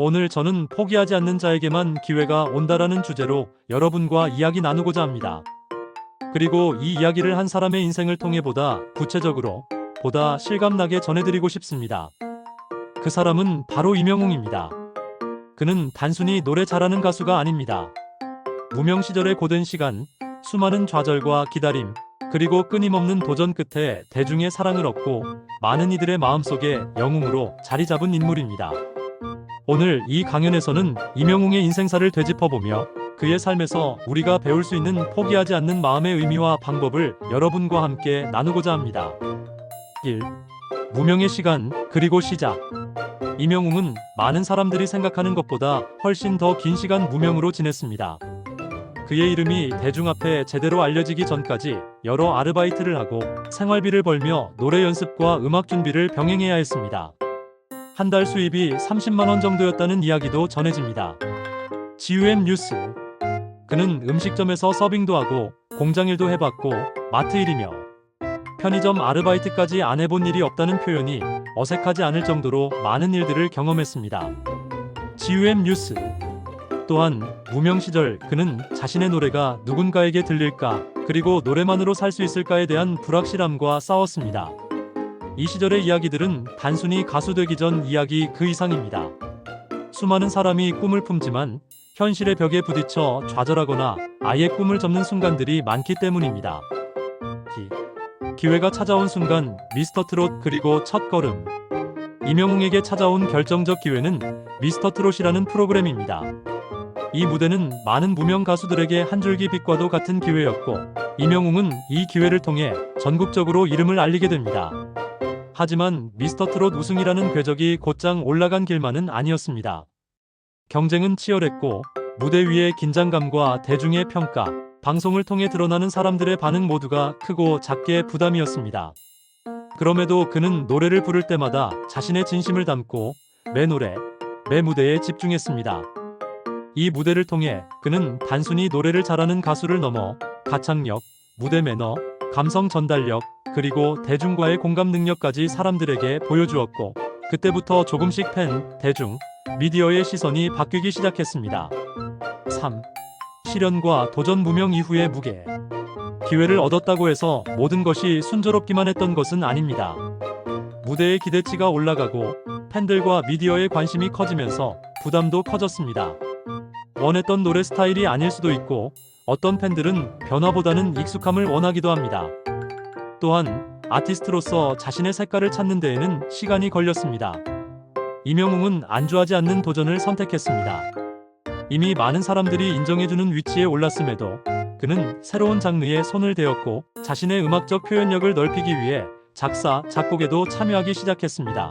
오늘 저는 포기하지 않는 자에게만 기회가 온다라는 주제로 여러분과 이야기 나누고자 합니다. 그리고 이 이야기를 한 사람의 인생을 통해 보다 구체적으로, 보다 실감나게 전해드리고 싶습니다. 그 사람은 바로 임영웅입니다. 그는 단순히 노래 잘하는 가수가 아닙니다. 무명 시절의 고된 시간, 수많은 좌절과 기다림, 그리고 끊임없는 도전 끝에 대중의 사랑을 얻고 많은 이들의 마음속에 영웅으로 자리 잡은 인물입니다. 오늘 이 강연에서는 임영웅의 인생사를 되짚어보며 그의 삶에서 우리가 배울 수 있는 포기하지 않는 마음의 의미와 방법을 여러분과 함께 나누고자 합니다. 1. 무명의 시간, 그리고 시작. 임영웅은 많은 사람들이 생각하는 것보다 훨씬 더 긴 시간 무명으로 지냈습니다. 그의 이름이 대중 앞에 제대로 알려지기 전까지 여러 아르바이트를 하고 생활비를 벌며 노래 연습과 음악 준비를 병행해야 했습니다. 한 달 수입이 30만 원 정도였다는 이야기도 전해집니다. GUM 뉴스. 그는 음식점에서 서빙도 하고 공장일도 해봤고 마트 일이며 편의점 아르바이트까지 안 해본 일이 없다는 표현이 어색하지 않을 정도로 많은 일들을 경험했습니다. GUM 뉴스. 또한 무명 시절 그는 자신의 노래가 누군가에게 들릴까, 그리고 노래만으로 살 수 있을까에 대한 불확실함과 싸웠습니다. 이 시절의 이야기들은 단순히 가수 되기 전 이야기 그 이상입니다. 수많은 사람이 꿈을 품지만 현실의 벽에 부딪혀 좌절하거나 아예 꿈을 접는 순간들이 많기 때문입니다. 기회가 찾아온 순간, 미스터트롯 그리고 첫걸음. 임영웅에게 찾아온 결정적 기회는 미스터트롯이라는 프로그램입니다. 이 무대는 많은 무명 가수들에게 한 줄기 빛과도 같은 기회였고, 임영웅은 이 기회를 통해 전국적으로 이름을 알리게 됩니다. 하지만 미스터트롯 우승이라는 궤적이 곧장 올라간 길만은 아니었습니다. 경쟁은 치열했고, 무대 위의 긴장감과 대중의 평가, 방송을 통해 드러나는 사람들의 반응 모두가 크고 작게 부담이었습니다. 그럼에도 그는 노래를 부를 때마다 자신의 진심을 담고 매 노래, 매 무대에 집중했습니다. 이 무대를 통해 그는 단순히 노래를 잘하는 가수를 넘어 가창력, 무대 매너, 감성 전달력, 그리고 대중과의 공감 능력까지 사람들에게 보여주었고, 그때부터 조금씩 팬, 대중, 미디어의 시선이 바뀌기 시작했습니다. 3. 시련과 도전. 무명 이후의 무게. 기회를 얻었다고 해서 모든 것이 순조롭기만 했던 것은 아닙니다. 무대의 기대치가 올라가고 팬들과 미디어의 관심이 커지면서 부담도 커졌습니다. 원했던 노래 스타일이 아닐 수도 있고, 어떤 팬들은 변화보다는 익숙함을 원하기도 합니다. 또한 아티스트로서 자신의 색깔을 찾는 데에는 시간이 걸렸습니다. 임영웅은 안주하지 않는 도전을 선택했습니다. 이미 많은 사람들이 인정해주는 위치에 올랐음에도 그는 새로운 장르에 손을 대었고, 자신의 음악적 표현력을 넓히기 위해 작사, 작곡에도 참여하기 시작했습니다.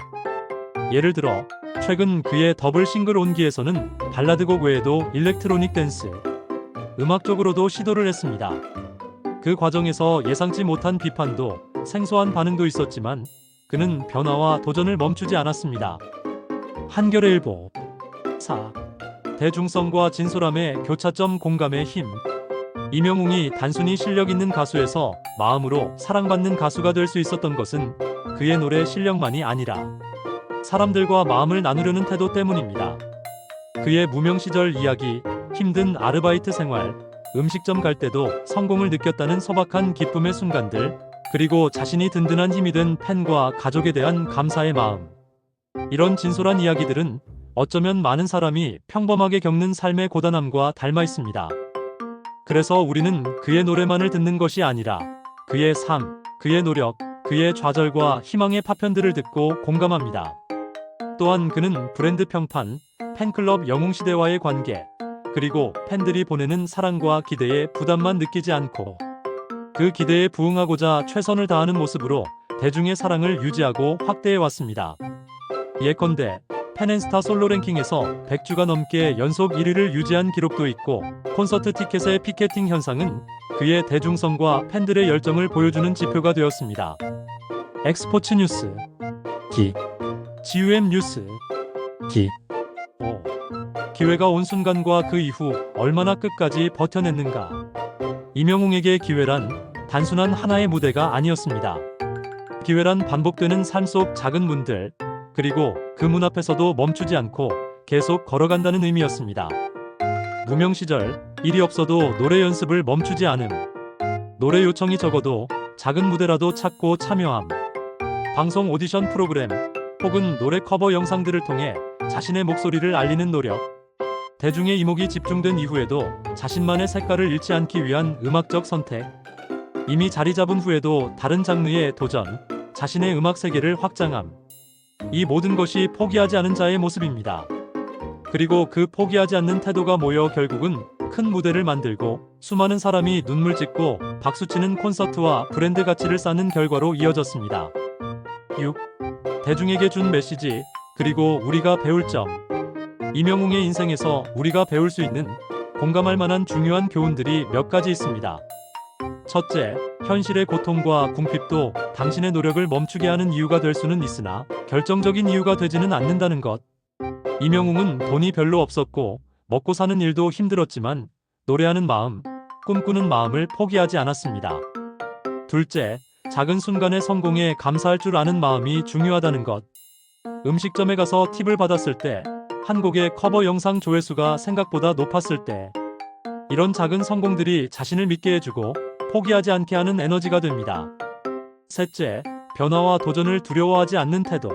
예를 들어 최근 그의 더블 싱글 온기에서는 발라드곡 외에도 일렉트로닉 댄스, 음악적으로도 시도를 했습니다. 그 과정에서 예상치 못한 비판도 생소한 반응도 있었지만 그는 변화와 도전을 멈추지 않았습니다. 한겨레 일보. 4. 대중성과 진솔함의 교차점. 공감의 힘. 임영웅이 단순히 실력 있는 가수에서 마음으로 사랑받는 가수가 될 수 있었던 것은 그의 노래 실력만이 아니라 사람들과 마음을 나누려는 태도 때문입니다. 그의 무명 시절 이야기, 힘든 아르바이트 생활, 음식점 갈 때도 성공을 느꼈다는 소박한 기쁨의 순간들, 그리고 자신이 든든한 힘이 된 팬과 가족에 대한 감사의 마음. 이런 진솔한 이야기들은 어쩌면 많은 사람이 평범하게 겪는 삶의 고단함과 닮아 있습니다. 그래서 우리는 그의 노래만을 듣는 것이 아니라 그의 삶, 그의 노력, 그의 좌절과 희망의 파편들을 듣고 공감합니다. 또한 그는 브랜드 평판, 팬클럽 영웅시대와의 관계, 그리고 팬들이 보내는 사랑과 기대에 부담만 느끼지 않고 그 기대에 부응하고자 최선을 다하는 모습으로 대중의 사랑을 유지하고 확대해 왔습니다. 예컨대 팬앤스타 솔로 랭킹에서 100주가 넘게 연속 1위를 유지한 기록도 있고, 콘서트 티켓의 피케팅 현상은 그의 대중성과 팬들의 열정을 보여주는 지표가 되었습니다. 엑스포츠 뉴스. GUM 뉴스. 5. 기회가 온 순간과 그 이후 얼마나 끝까지 버텨냈는가. 임영웅에게 기회란 단순한 하나의 무대가 아니었습니다. 기회란 반복되는 삶 속 작은 문들, 그리고 그 문 앞에서도 멈추지 않고 계속 걸어간다는 의미였습니다. 무명 시절 일이 없어도 노래 연습을 멈추지 않음. 노래 요청이 적어도 작은 무대라도 찾고 참여함. 방송 오디션 프로그램 혹은 노래 커버 영상들을 통해 자신의 목소리를 알리는 노력. 대중의 이목이 집중된 이후에도 자신만의 색깔을 잃지 않기 위한 음악적 선택. 이미 자리 잡은 후에도 다른 장르의 도전, 자신의 음악 세계를 확장함. 이 모든 것이 포기하지 않은 자의 모습입니다. 그리고 그 포기하지 않는 태도가 모여 결국은 큰 무대를 만들고 수많은 사람이 눈물 짓고 박수치는 콘서트와 브랜드 가치를 쌓는 결과로 이어졌습니다. 6. 대중에게 준 메시지, 그리고 우리가 배울 점. 이명웅의 인생에서 우리가 배울 수 있는 공감할 만한 중요한 교훈들이 몇 가지 있습니다. 첫째, 현실의 고통과 궁핍도 당신의 노력을 멈추게 하는 이유가 될 수는 있으나 결정적인 이유가 되지는 않는다는 것. 이명웅은 돈이 별로 없었고 먹고 사는 일도 힘들었지만 노래하는 마음, 꿈꾸는 마음을 포기하지 않았습니다. 둘째, 작은 순간의 성공에 감사할 줄 아는 마음이 중요하다는 것. 음식점에 가서 팁을 받았을 때, 한 곡의 커버 영상 조회수가 생각보다 높았을 때, 이런 작은 성공들이 자신을 믿게 해주고 포기하지 않게 하는 에너지가 됩니다. 셋째, 변화와 도전을 두려워하지 않는 태도.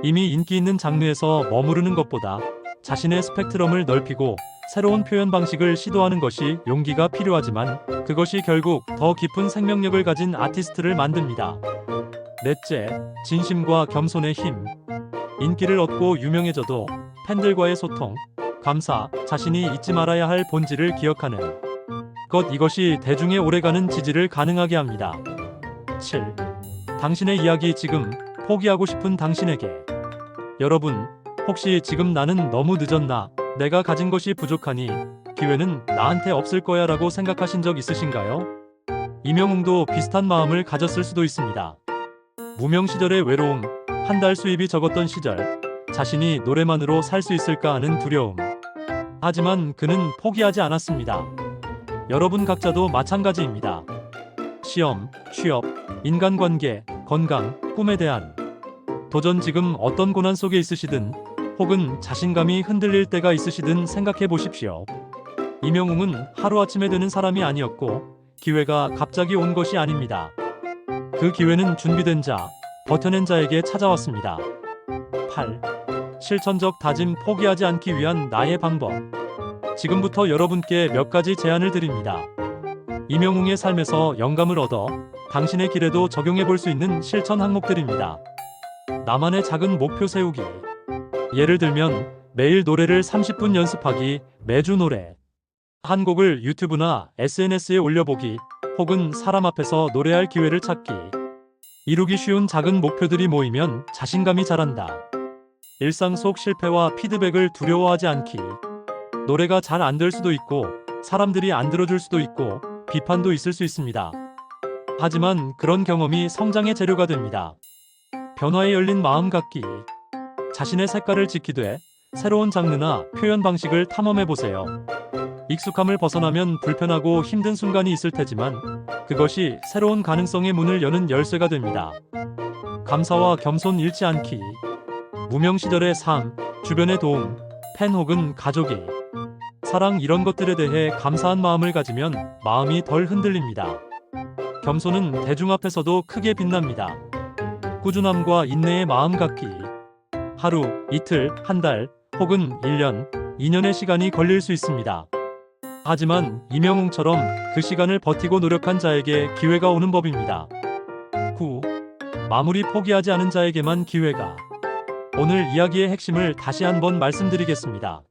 이미 인기 있는 장르에서 머무르는 것보다 자신의 스펙트럼을 넓히고 새로운 표현 방식을 시도하는 것이 용기가 필요하지만 그것이 결국 더 깊은 생명력을 가진 아티스트를 만듭니다. 넷째, 진심과 겸손의 힘. 인기를 얻고 유명해져도 팬들과의 소통, 감사, 자신이 잊지 말아야 할 본질을 기억하는 것, 이것이 대중의 오래가는 지지를 가능하게 합니다. 7. 당신의 이야기 지금, 포기하고 싶은 당신에게. 여러분, 혹시 지금 나는 너무 늦었나? 내가 가진 것이 부족하니 기회는 나한테 없을 거야 라고 생각하신 적 있으신가요? 이명웅도 비슷한 마음을 가졌을 수도 있습니다. 무명 시절의 외로움, 한 달 수입이 적었던 시절, 자신이 노래만으로 살 수 있을까 하는 두려움. 하지만 그는 포기하지 않았습니다. 여러분 각자도 마찬가지입니다. 시험, 취업, 인간관계, 건강, 꿈에 대한 도전, 지금 어떤 고난 속에 있으시든 혹은 자신감이 흔들릴 때가 있으시든 생각해 보십시오. 이명웅은 하루아침에 되는 사람이 아니었고 기회가 갑자기 온 것이 아닙니다. 그 기회는 준비된 자, 버텨낸 자에게 찾아왔습니다. 8. 실천적 다짐, 포기하지 않기 위한 나의 방법. 지금부터 여러분께 몇 가지 제안을 드립니다. 이명웅의 삶에서 영감을 얻어 당신의 길에도 적용해 볼 수 있는 실천 항목들입니다. 나만의 작은 목표 세우기. 예를 들면 매일 노래를 30분 연습하기, 매주 노래 한 곡을 유튜브나 SNS에 올려보기, 혹은 사람 앞에서 노래할 기회를 찾기. 이루기 쉬운 작은 목표들이 모이면 자신감이 자란다. 일상 속 실패와 피드백을 두려워하지 않기. 노래가 잘 안 될 수도 있고 사람들이 안 들어줄 수도 있고 비판도 있을 수 있습니다. 하지만 그런 경험이 성장의 재료가 됩니다. 변화에 열린 마음 갖기. 자신의 색깔을 지키되 새로운 장르나 표현 방식을 탐험해보세요. 익숙함을 벗어나면 불편하고 힘든 순간이 있을 테지만 그것이 새로운 가능성의 문을 여는 열쇠가 됩니다. 감사와 겸손 잃지 않기. 무명 시절의 삶, 주변의 도움, 팬 혹은 가족이 사랑, 이런 것들에 대해 감사한 마음을 가지면 마음이 덜 흔들립니다. 겸손은 대중 앞에서도 크게 빛납니다. 꾸준함과 인내의 마음 갖기. 하루, 이틀, 한 달, 혹은 1년, 2년의 시간이 걸릴 수 있습니다. 하지만 이명웅처럼 그 시간을 버티고 노력한 자에게 기회가 오는 법입니다. 9. 마무리, 포기하지 않은 자에게만 기회가. 오늘 이야기의 핵심을 다시 한번 말씀드리겠습니다.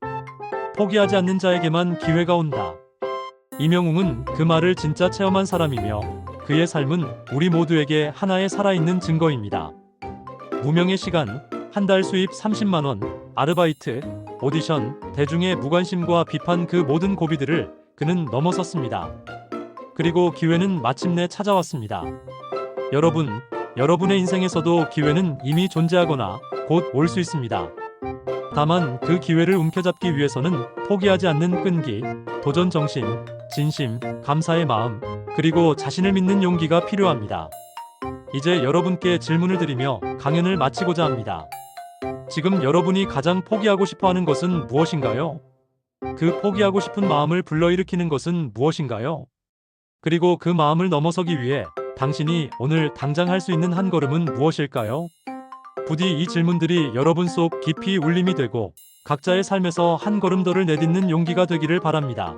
포기하지 않는 자에게만 기회가 온다. 이명웅은 그 말을 진짜 체험한 사람이며 그의 삶은 우리 모두에게 하나의 살아있는 증거입니다. 무명의 시간, 한 달 수입 30만 원, 아르바이트, 오디션, 대중의 무관심과 비판, 그 모든 고비들을 그는 넘어섰습니다. 그리고 기회는 마침내 찾아왔습니다. 여러분, 여러분의 인생에서도 기회는 이미 존재하거나 곧 올 수 있습니다. 다만 그 기회를 움켜잡기 위해서는 포기하지 않는 끈기, 도전 정신, 진심, 감사의 마음, 그리고 자신을 믿는 용기가 필요합니다. 이제 여러분께 질문을 드리며 강연을 마치고자 합니다. 지금 여러분이 가장 포기하고 싶어 하는 것은 무엇인가요? 그 포기하고 싶은 마음을 불러일으키는 것은 무엇인가요? 그리고 그 마음을 넘어서기 위해 당신이 오늘 당장 할 수 있는 한 걸음은 무엇일까요? 부디 이 질문들이 여러분 속 깊이 울림이 되고 각자의 삶에서 한 걸음 더를 내딛는 용기가 되기를 바랍니다.